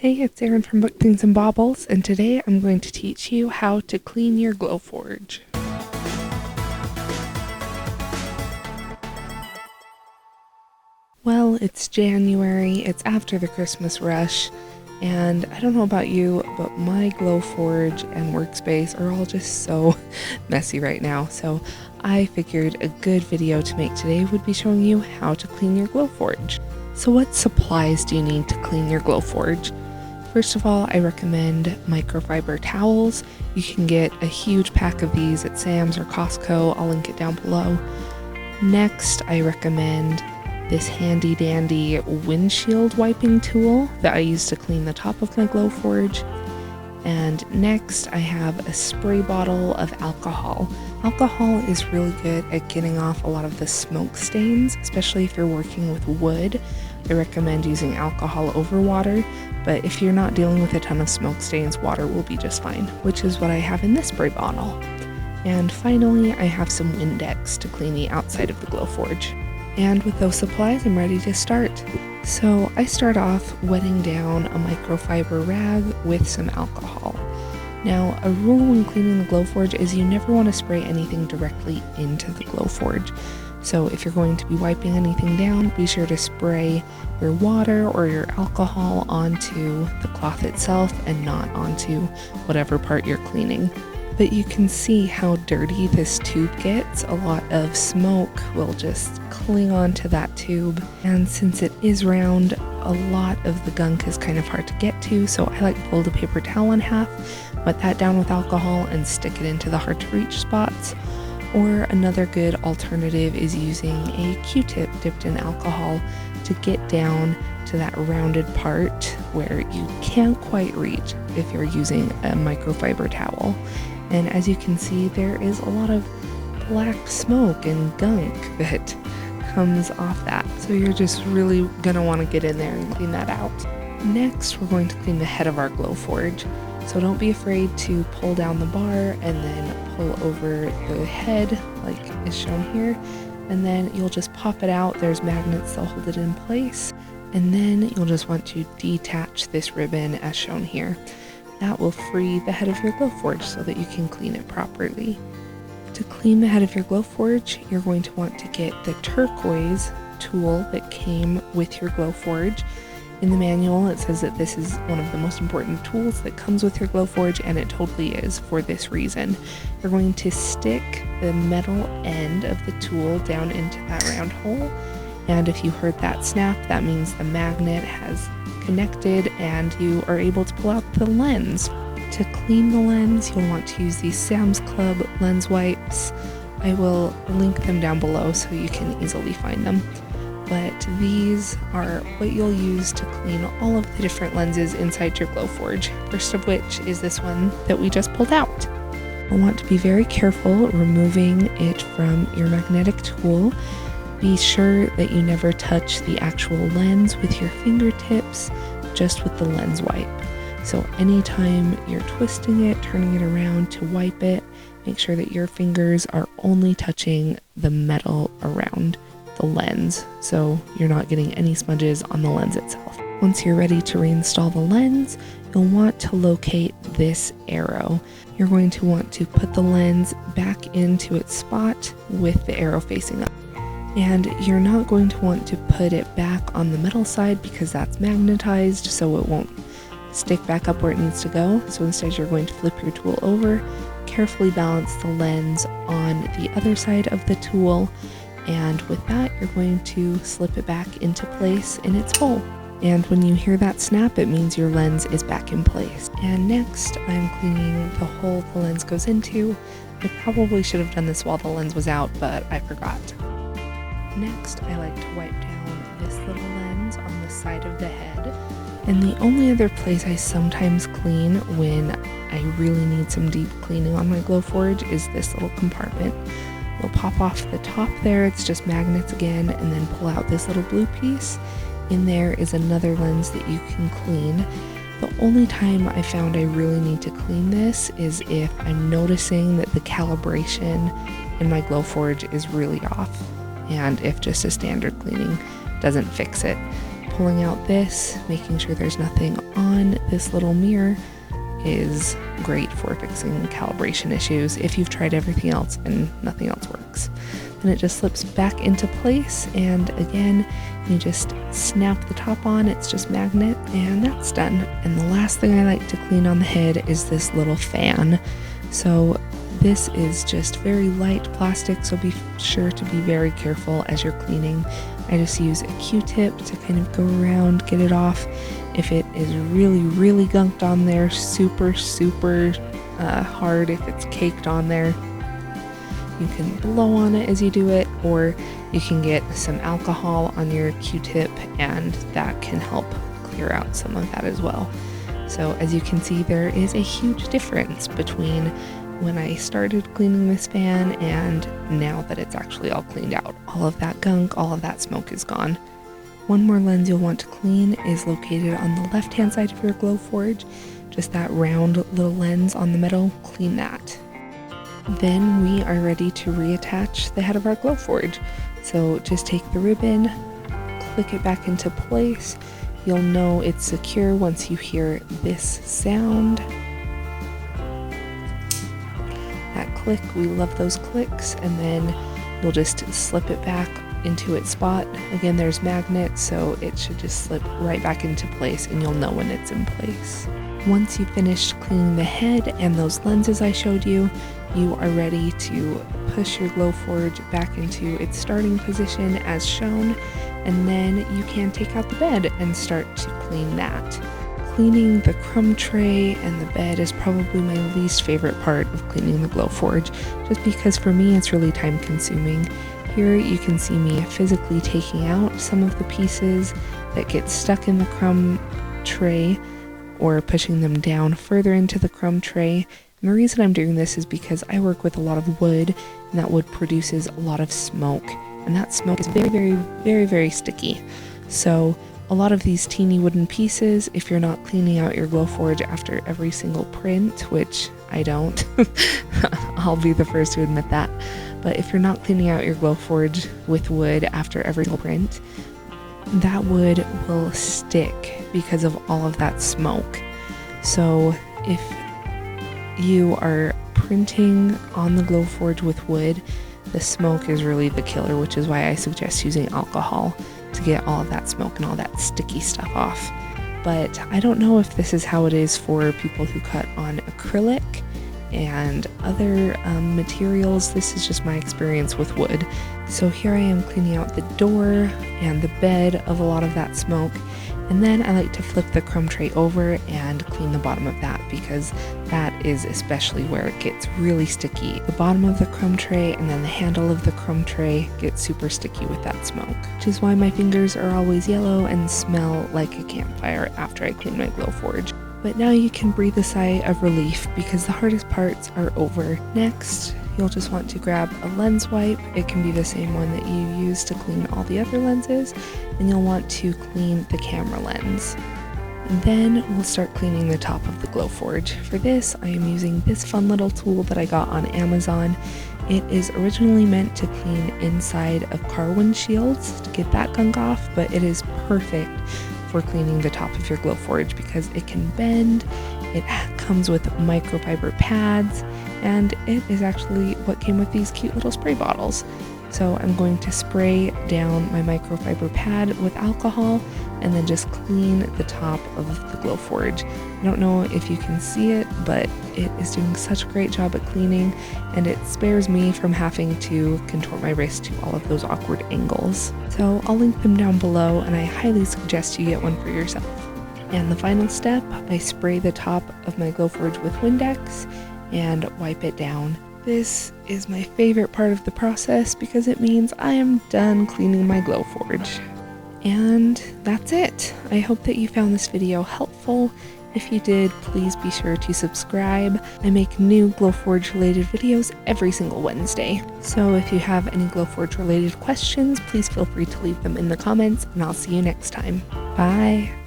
Hey, it's Erin from Book Things and Baubles, and today I'm going to teach you how to clean your Glowforge. Well, it's January, it's after the Christmas rush, and I don't know about you, but my Glowforge and workspace are all just so messy right now, so I figured a good video to make today would be showing you how to clean your Glowforge. So what supplies do you need to clean your Glowforge? First of all, I recommend microfiber towels. You can get a huge pack of these at Sam's or Costco. I'll link it down below. Next, I recommend this handy dandy windshield wiping tool that I use to clean the top of my Glowforge. And next, I have a spray bottle of alcohol. Alcohol is really good at getting off a lot of the smoke stains, especially if you're working with wood. I recommend using alcohol over water, but if you're not dealing with a ton of smoke stains, water will be just fine, which is what I have in this spray bottle. And finally, I have some Windex to clean the outside of the Glowforge. And with those supplies, I'm ready to start. So I start off wetting down a microfiber rag with some alcohol. Now, a rule when cleaning the Glowforge is you never want to spray anything directly into the Glowforge. So if you're going to be wiping anything down, be sure to spray your water or your alcohol onto the cloth itself and not onto whatever part you're cleaning. But you can see how dirty this tube gets. A lot of smoke will just cling onto that tube. And since it is round, a lot of the gunk is kind of hard to get to. So I like to fold a paper towel in half, wet that down with alcohol, and stick it into the hard to reach spots. Or another good alternative is using a Q-tip dipped in alcohol to get down to that rounded part where you can't quite reach if you're using a microfiber towel. And as you can see, there is a lot of black smoke and gunk that comes off that. So you're just really gonna want to get in there and clean that out. Next, we're going to clean the head of our Glowforge. So don't be afraid to pull down the bar and then pull over the head like is shown here. And then you'll just pop it out. There's magnets that'll hold it in place. And then you'll just want to detach this ribbon as shown here. That will free the head of your Glowforge so that you can clean it properly. To clean the head of your Glowforge, you're going to want to get the turquoise tool that came with your Glowforge. In the manual, it says that this is one of the most important tools that comes with your Glowforge, and it totally is for this reason. You're going to stick the metal end of the tool down into that round hole, and if you heard that snap, that means the magnet has connected and you are able to pull out the lens. To clean the lens, you'll want to use these Sam's Club lens wipes. I will link them down below so you can easily find them. But these are what you'll use to clean all of the different lenses inside your Glowforge, first of which is this one that we just pulled out. You'll want to be very careful removing it from your magnetic tool. Be sure that you never touch the actual lens with your fingertips, just with the lens wipe. So anytime you're twisting it, turning it around to wipe it, make sure that your fingers are only touching the metal around the lens, so you're not getting any smudges on the lens itself. Once you're ready to reinstall the lens, you'll want to locate this arrow. You're going to want to put the lens back into its spot with the arrow facing up. And you're not going to want to put it back on the metal side because that's magnetized, so it won't stick back up where it needs to go. So instead you're going to flip your tool over, carefully balance the lens on the other side of the tool, and with that you're going to slip it back into place in its hole. And when you hear that snap, it means your lens is back in place. And next, I'm cleaning the hole the lens goes into. I probably should have done this while the lens was out, but I forgot. Next, I like to wipe down this little lens on the side of the head. And the only other place I sometimes clean when I really need some deep cleaning on my Glowforge is this little compartment. You'll pop off the top there, it's just magnets again, and then pull out this little blue piece. In there is another lens that you can clean. The only time I found I really need to clean this is if I'm noticing that the calibration in my Glowforge is really off, and if just a standard cleaning doesn't fix it. pulling out this, making sure there's nothing on this little mirror is great for fixing calibration issues if you've tried everything else and nothing else works. Then it just slips back into place, and again, you just snap the top on. It's just magnet, and that's done. And the last thing I like to clean on the head is this little fan. So this is just very light plastic, so be sure to be very careful as you're cleaning. I just use a Q-tip to kind of go around, get it off. If it is really gunked on there, super hard, if it's caked on there, you can blow on it as you do it, or you can get some alcohol on your Q-tip and that can help clear out some of that as well. So as you can see, there is a huge difference between when I started cleaning this fan and now that it's actually all cleaned out. All of that gunk, all of that smoke is gone. One more lens you'll want to clean is located on the left hand side of your Glowforge. Just that round little lens on the metal, clean that. Then we are ready to reattach the head of our Glowforge. So just take the ribbon, click it back into place. You'll know it's secure once you hear this sound. That click, we love those clicks, and then you'll just slip it back into its spot. Again, there's magnets, so it should just slip right back into place and you'll know when it's in place. Once you've finished cleaning the head and those lenses I showed you, you are ready to push your Glowforge back into its starting position as shown, and then you can take out the bed and start to clean that. Cleaning the crumb tray and the bed is probably my least favorite part of cleaning the Glowforge, just because for me it's really time consuming. Here you can see me physically taking out some of the pieces that get stuck in the crumb tray or pushing them down further into the crumb tray. And the reason I'm doing this is because I work with a lot of wood, and that wood produces a lot of smoke, and that smoke is very sticky. So a lot of these teeny wooden pieces, if you're not cleaning out your Glowforge after every single print, which I don't, I'll be the first to admit that, but if you're not cleaning out your Glowforge with wood after every single print, that wood will stick because of all of that smoke. So if you are printing on the Glowforge with wood, the smoke is really the killer, which is why I suggest using alcohol to get all of that smoke and all that sticky stuff off. But I don't know if this is how it is for people who cut on acrylic and other materials. This is just my experience with wood. So here I am cleaning out the door and the bed of a lot of that smoke, and then I like to flip the crumb tray over and clean the bottom of that, because that is especially where it gets really sticky. The bottom of the crumb tray and then the handle of the crumb tray gets super sticky with that smoke, which is why my fingers are always yellow and smell like a campfire after I clean my Glowforge. But now you can breathe a sigh of relief because the hardest parts are over. Next, you'll just want to grab a lens wipe. It can be the same one that you use to clean all the other lenses, and you'll want to clean the camera lens. And then we'll start cleaning the top of the Glowforge. For this, I am using this fun little tool that I got on Amazon. It is originally meant to clean inside of car windshields to get that gunk off, but it is perfect for cleaning the top of your Glowforge because it can bend, it comes with microfiber pads, and it is actually what came with these cute little spray bottles. So I'm going to spray down my microfiber pad with alcohol and then just clean the top of the Glowforge. I don't know if you can see it, but it is doing such a great job at cleaning, and it spares me from having to contort my wrist to all of those awkward angles. So I'll link them down below, and I highly suggest you get one for yourself. And the final step, I spray the top of my Glowforge with Windex and wipe it down. This is my favorite part of the process because it means I am done cleaning my Glowforge. And that's it. I hope that you found this video helpful. If you did, please be sure to subscribe. I make new Glowforge related videos every single Wednesday. So if you have any Glowforge related questions, please feel free to leave them in the comments, and I'll see you next time. Bye!